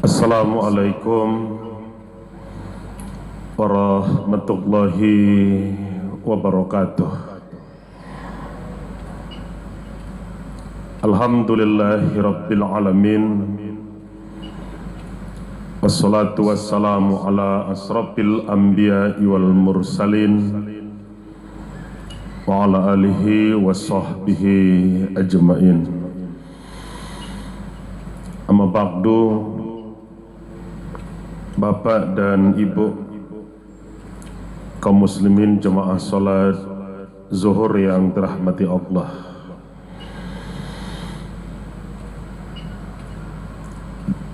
Assalamualaikum warahmatullahi wabarakatuh. Alhamdulillahi rabbil alamin. Wassalatu wassalamu ala asrafil anbiya'i wal mursalin wa ala alihi wa sahbihi ajma'in. Amma ba'du. Bapak dan Ibu kaum muslimin jemaah salat zuhur yang dirahmati Allah,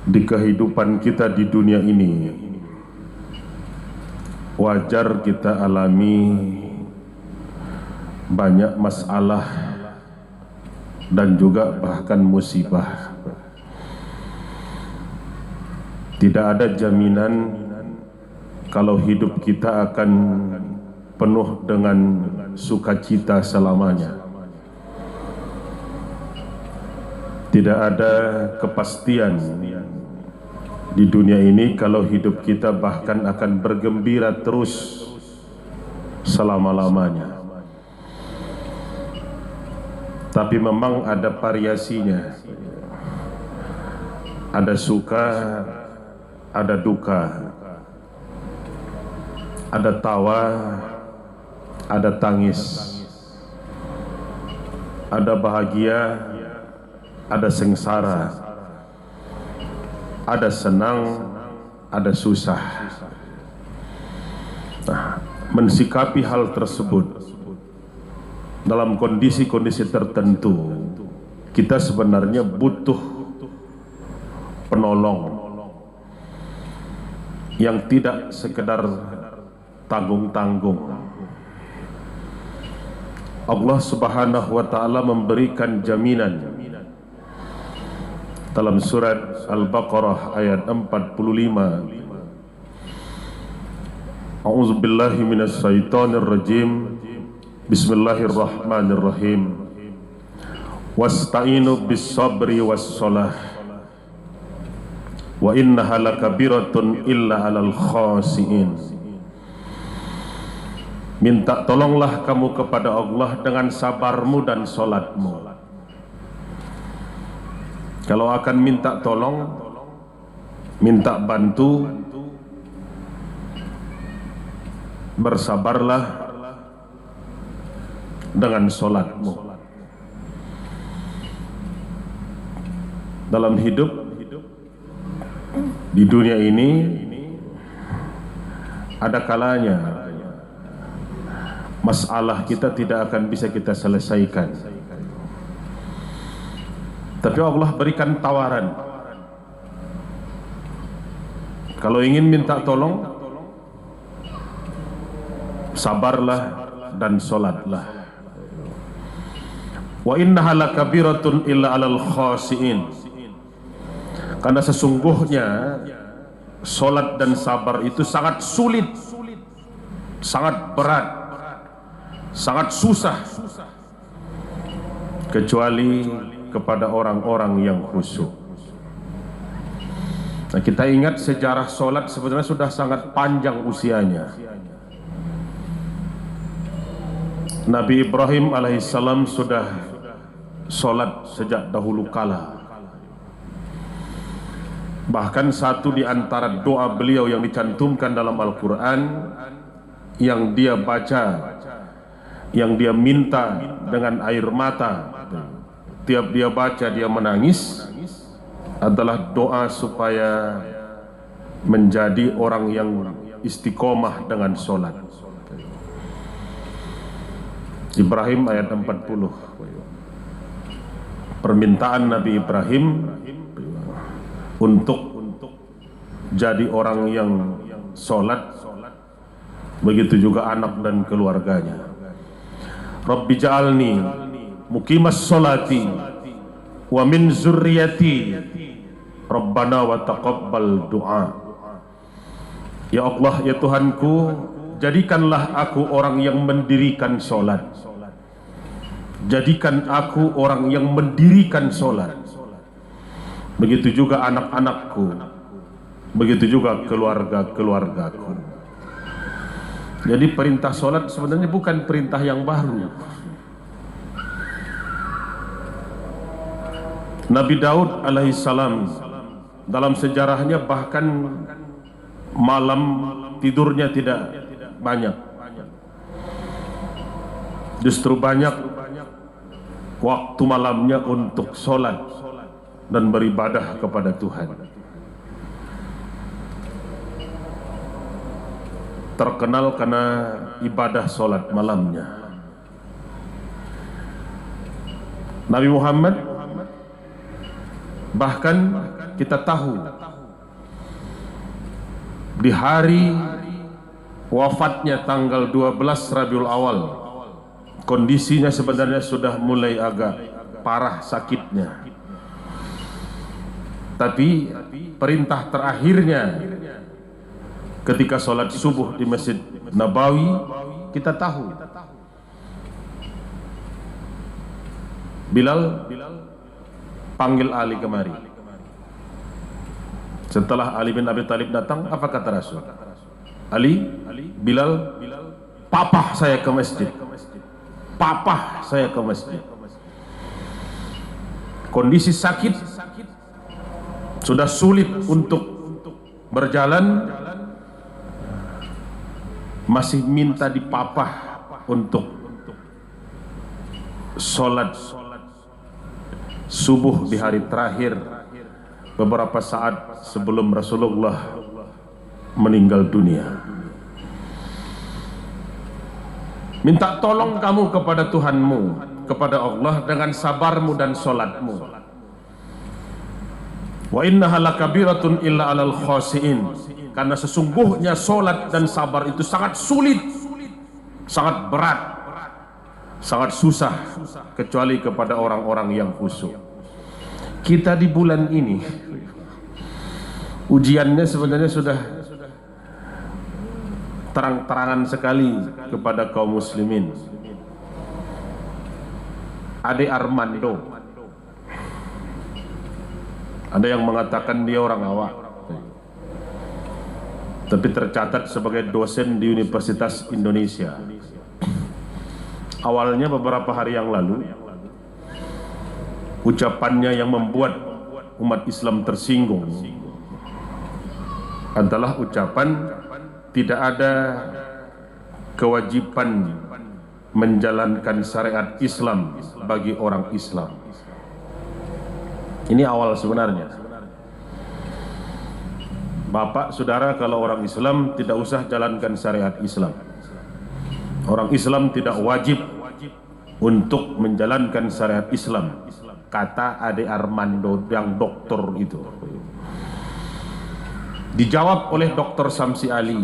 di kehidupan kita di dunia ini wajar kita alami banyak masalah dan juga bahkan musibah. Tidak ada jaminan kalau hidup kita akan penuh dengan sukacita selamanya. Tidak ada kepastian di dunia ini kalau hidup kita bahkan akan bergembira terus selama-lamanya. Tapi memang ada variasinya. Ada suka, ada duka, ada tawa, ada tangis, ada bahagia, ada sengsara, ada senang, ada susah. Nah, mensikapi hal tersebut dalam kondisi-kondisi tertentu, kita sebenarnya butuh penolong yang tidak sekedar tanggung-tanggung. Allah Subhanahu wa ta'ala memberikan jaminan dalam surat Al-Baqarah ayat 45. A'udzubillahi minasyaitonir rajim. Bismillahirrahmanirrahim. Wasta'inu bis-sabri was-shalah wa innaha lakabiratun illa 'alal khasiin. Minta tolonglah kamu kepada Allah dengan sabarmu dan solatmu. Kalau akan minta tolong, minta bantu, bersabarlah dengan solatmu. Dalam hidup di dunia ini ada kalanya masalah kita tidak akan bisa kita selesaikan, tapi Allah berikan tawaran. Kalau ingin minta tolong, sabarlah dan solatlah. Wa innaha lakabiratun illa 'alal khasiin. Karena sesungguhnya solat dan sabar itu sangat sulit, sangat berat, sangat susah, kecuali kepada orang-orang yang khusyuk. Nah, kita ingat sejarah solat sebenarnya sudah sangat panjang usianya. Nabi Ibrahim alaihissalam sudah solat sejak dahulu kala. Bahkan satu di antara doa beliau yang dicantumkan dalam Al-Quran, yang dia baca, yang dia minta dengan air mata, tiap dia baca dia menangis, adalah doa supaya menjadi orang yang istiqomah dengan solat. Ibrahim ayat 40. Permintaan Nabi Ibrahim untuk jadi orang yang solat, begitu juga anak dan keluarganya. Rabbi ja'alni muqimas solati wa min zurriyati Rabbana wa taqabbal du'a. Ya Allah, ya Tuhanku, jadikanlah aku orang yang mendirikan solat, jadikan aku orang yang mendirikan solat. Begitu juga anak-anakku, begitu juga keluarga-keluargaku. Jadi perintah sholat sebenarnya bukan perintah yang baru. Nabi Daud alaihissalam dalam sejarahnya bahkan malam tidurnya tidak banyak, justru banyak waktu malamnya untuk sholat dan beribadah kepada Tuhan. Terkenal karena ibadah sholat malamnya. Nabi Muhammad bahkan kita tahu di hari wafatnya tanggal 12 Rabiul Awal, kondisinya sebenarnya sudah mulai agak parah sakitnya. Tapi perintah terakhirnya ketika sholat subuh di Masjid Nabawi, kita tahu Bilal panggil Ali kemari. Setelah Ali bin Abi Thalib datang, apa kata Rasul? Ali, Bilal, papah saya ke masjid. Papah saya ke masjid. Kondisi sakit, sudah sulit untuk berjalan, masih minta dipapah untuk sholat subuh di hari terakhir beberapa saat sebelum Rasulullah meninggal dunia. Minta tolong kamu kepada Tuhanmu, kepada Allah dengan sabarmu dan sholatmu. Wa innaha lakabiratun illa alal khasiin, karena sesungguhnya sholat dan sabar itu sangat sulit, sangat berat, sangat susah, kecuali kepada orang-orang yang khusyuk. Kita di bulan ini ujiannya sebenarnya sudah terang-terangan sekali kepada kaum muslimin. Ade Armando, ada yang mengatakan dia orang awak, tapi tercatat sebagai dosen di Universitas Indonesia. Awalnya beberapa hari yang lalu, ucapannya yang membuat umat Islam tersinggung adalah ucapan tidak ada kewajiban menjalankan syariat Islam bagi orang Islam. Ini awal sebenarnya. Bapak, saudara, kalau orang Islam tidak usah jalankan syariat Islam. Orang Islam tidak wajib untuk menjalankan syariat Islam, kata Ade Armando yang doktor itu. Dijawab oleh Dr. Samsi Ali,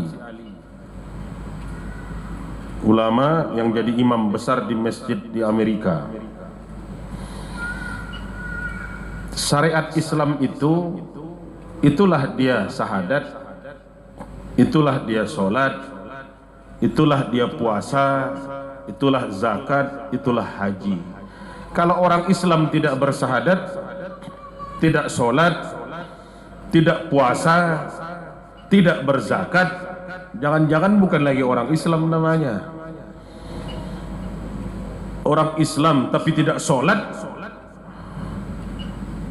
ulama yang jadi imam besar di masjid di Amerika. Syariat Islam itu, itulah dia syahadat, itulah dia sholat, itulah dia puasa, itulah zakat, itulah haji. Kalau orang Islam tidak bersyahadat, tidak sholat, tidak puasa, tidak berzakat, jangan-jangan bukan lagi orang Islam namanya. Orang Islam tapi tidak sholat,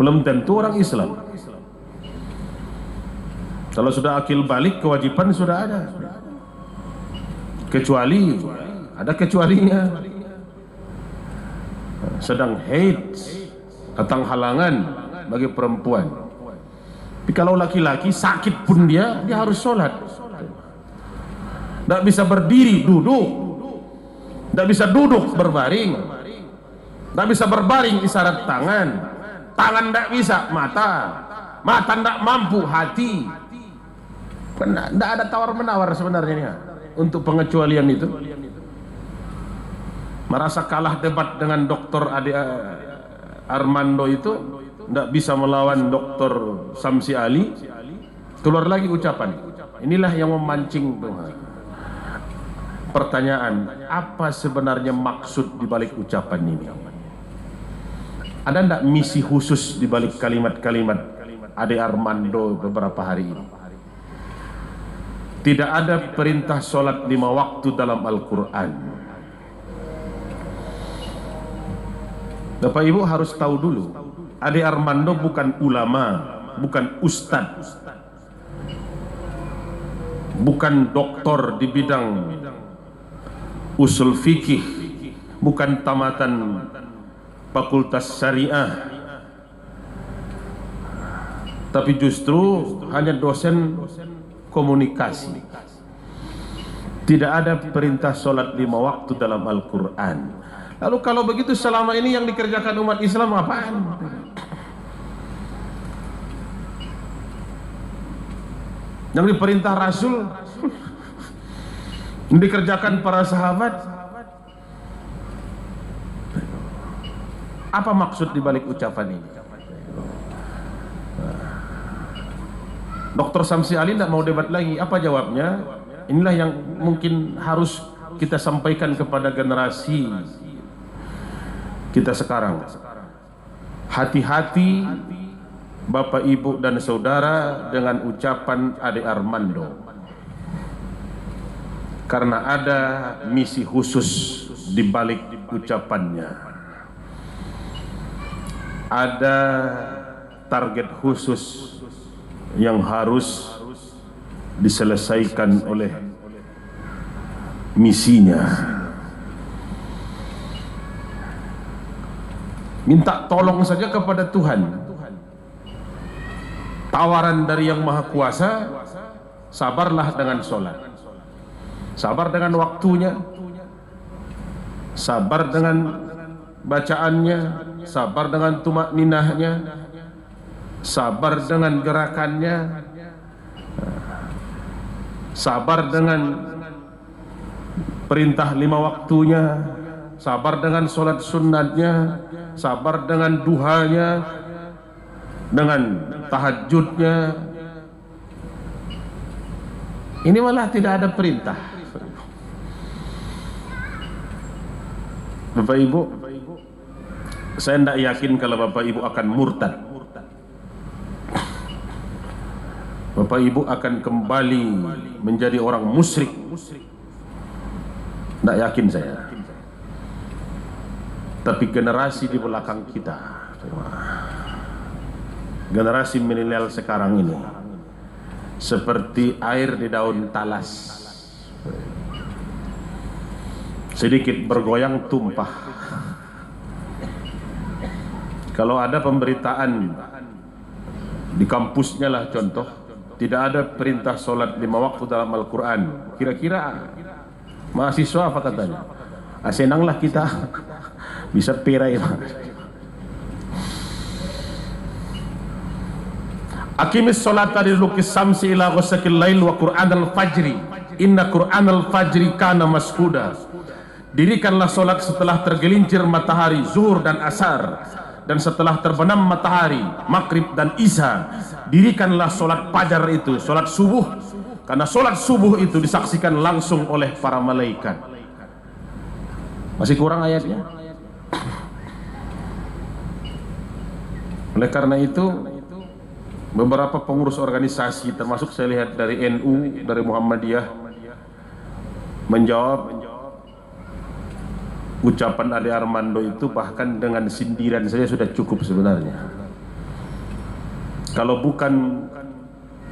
belum tentu orang Islam. Kalau sudah akil balik, kewajiban sudah ada, kecuali ada kecualinya. Sedang haid, datang halangan bagi perempuan. Tapi kalau laki-laki sakit pun dia harus sholat. Tidak bisa berdiri, duduk. Tidak bisa duduk, berbaring. Tidak bisa berbaring, isyarat tangan. Tangan tidak bisa, mata tidak mampu, hati. Tidak ada tawar-menawar sebenarnya ini, untuk pengecualian itu. Merasa kalah debat dengan Dr. Ade Armando itu, tidak bisa melawan Dr. Samsi Ali. Keluar lagi ucapan. Inilah yang memancing pertanyaan, apa sebenarnya maksud di balik ucapan ini? Ada tidak misi khusus di balik kalimat-kalimat Ade Armando beberapa hari ini? Tidak ada perintah sholat 5 waktu dalam Al-Quran. Bapak Ibu harus tahu dulu, Ade Armando bukan ulama, bukan ustadz, bukan doktor di bidang usul fikih, bukan tamatan fakultas syariah, tapi justru hanya dosen komunikasi. Tidak ada perintah sholat 5 waktu dalam Al-Quran. Lalu kalau begitu selama ini yang dikerjakan umat Islam apaan? Yang diperintah Rasul, yang dikerjakan para sahabat, apa maksud dibalik ucapan ini? Dr. Samsi Ali tidak mau debat lagi. Apa jawabnya? Inilah yang mungkin harus kita sampaikan kepada generasi kita sekarang. Hati-hati Bapak, Ibu, dan Saudara dengan ucapan Ade Armando, karena ada misi khusus di balik ucapannya. Ada target khusus yang harus diselesaikan oleh misinya. Minta tolong saja kepada Tuhan. Tawaran dari Yang Maha Kuasa, sabarlah dengan sholat, sabar dengan waktunya, sabar dengan bacaannya, sabar dengan tumak ninahnya, sabar dengan gerakannya, sabar dengan perintah 5 waktunya, sabar dengan sholat sunnatnya, sabar dengan duhanya, dengan tahajudnya. Ini malah tidak ada perintah. Bapak Ibu, saya tidak yakin kalau Bapak Ibu akan murtad. Bapak Ibu akan kembali menjadi orang musyrik. Tidak yakin saya. Tapi generasi di belakang kita, generasi milenial sekarang ini, seperti air di daun talas, sedikit bergoyang tumpah. Kalau ada pemberitaan di kampusnya lah contoh, tidak ada perintah sholat 5 waktu dalam Al-Quran, kira-kira mahasiswa apa katanya? Senanglah kita bisa perai. Aqimis sholata liduluki samsi ila ghasaqil lail wa qur'anal fajri inna qur'anal fajri kana mashuda. Dirikanlah solat setelah tergelincir matahari zuhur dan asar, dan setelah terbenam matahari maghrib dan isya. Dirikanlah solat fajar itu, solat subuh, karena solat subuh itu disaksikan langsung oleh para malaikat. Masih kurang ayatnya. Oleh karena itu, beberapa pengurus organisasi, termasuk saya lihat dari NU, dari Muhammadiyah, menjawab ucapan Ade Armando itu bahkan dengan sindiran saja sudah cukup sebenarnya. Kalau bukan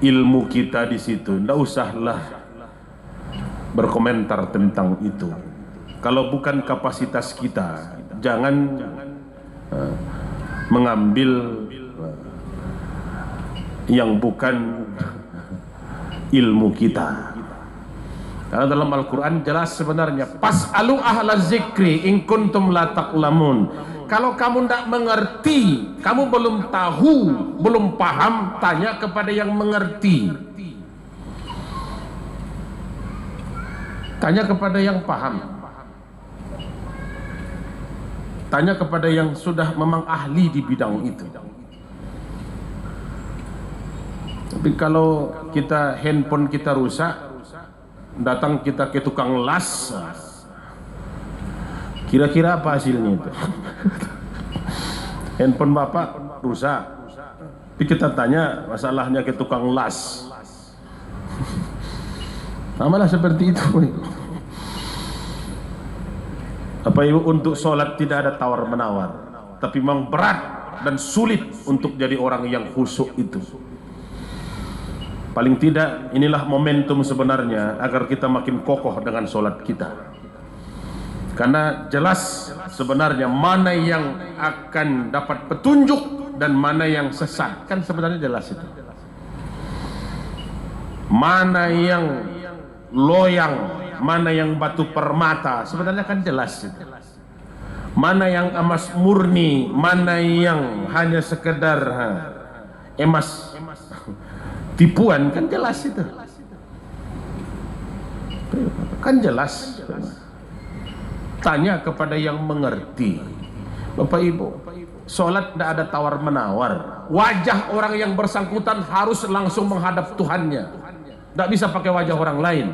ilmu kita di situ, tidak usahlah berkomentar tentang itu. Kalau bukan kapasitas kita, jangan mengambil yang bukan ilmu kita. Karena dalam Al-Quran jelas sebenarnya, pas'alu ahla zikri in kuntum la taqlamun. Kalau kamu tidak mengerti, kamu belum tahu, belum paham, tanya kepada yang mengerti. Tanya kepada yang paham. Tanya kepada yang sudah memang ahli di bidang itu. Tapi kalau kita handphone kita rusak, datang kita ke tukang las, kira-kira apa hasilnya itu? Handphone bapak rusak, tapi kita tanya masalahnya ke tukang las. Amalah seperti itu. Apa Ibu, untuk sholat tidak ada tawar-menawar, tapi memang berat dan sulit untuk jadi orang yang khusyuk itu. Paling tidak inilah momentum sebenarnya agar kita makin kokoh dengan sholat kita, karena jelas sebenarnya mana yang akan dapat petunjuk dan mana yang sesat, kan sebenarnya jelas itu. Mana yang loyang, mana yang batu permata, sebenarnya kan jelas itu. Mana yang emas murni, mana yang hanya sekedar emas tipuan, kan jelas itu. Kan jelas. Tanya kepada yang mengerti. Bapak Ibu, sholat tidak ada tawar menawar. Wajah orang yang bersangkutan harus langsung menghadap Tuhannya, tidak bisa pakai wajah orang lain.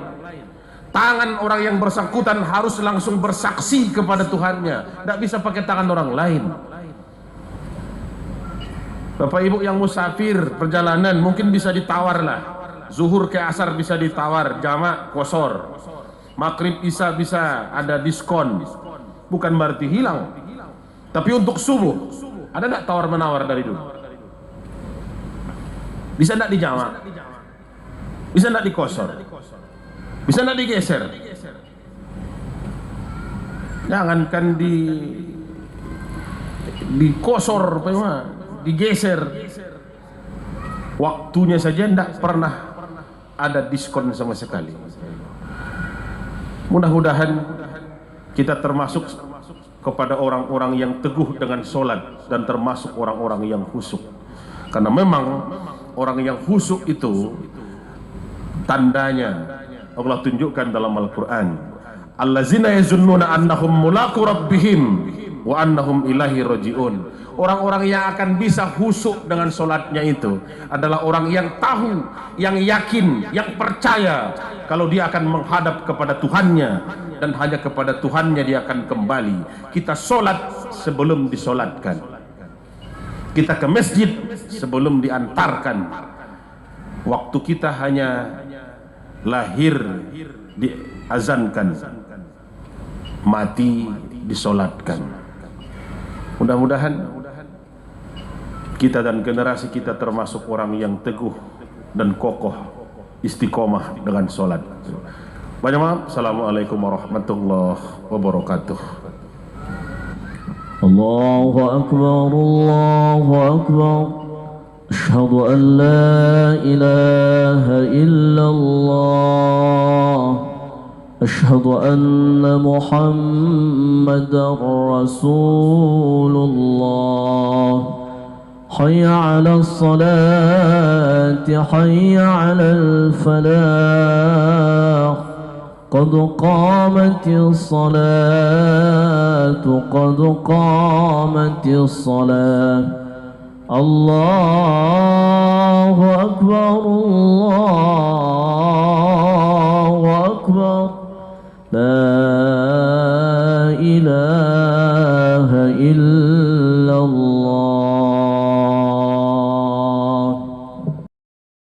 Tangan orang yang bersangkutan harus langsung bersaksi kepada Tuhannya, tidak bisa pakai tangan orang lain. Bapak Ibu yang musafir perjalanan mungkin bisa ditawar lah. Zuhur ke asar bisa ditawar, jamak kosor, maghrib isya bisa ada diskon, bukan berarti hilang. Tapi untuk subuh ada tidak tawar menawar dari dulu? Bisa tidak dijamak? Bisa tidak dikosor? Bisa tidak digeser? Jangankan dikosor, digeser, waktunya saja tidak pernah ada diskon sama sekali. Mudah-mudahan kita termasuk kepada orang-orang yang teguh dengan sholat dan termasuk orang-orang yang khusyuk. Karena memang orang yang khusyuk itu tandanya Allah tunjukkan dalam Al-Quran, allazina yazunnuna annahum mulaqu rabbihim wa annahum ilaihi rajiun. Orang-orang yang akan bisa khusyuk dengan sholatnya itu adalah orang yang tahu, yang yakin, yang percaya kalau dia akan menghadap kepada Tuhannya, dan hanya kepada Tuhannya dia akan kembali. Kita sholat sebelum disolatkan, kita ke masjid sebelum diantarkan. Waktu kita hanya lahir diazankan, mati disolatkan. Mudah-mudahan kita dan generasi kita termasuk orang yang teguh dan kokoh istiqomah dengan sholat. Banyak maaf. Assalamualaikum warahmatullahi wabarakatuh. Allahu Akbar, Allahu Akbar. Asyhadu an la ilaha illallah. Asyhadu anna Muhammadar Rasulullah. حي على الصلاة حي على الفلاح قد قامت الصلاة قد قامت الصلاة الله أكبر الله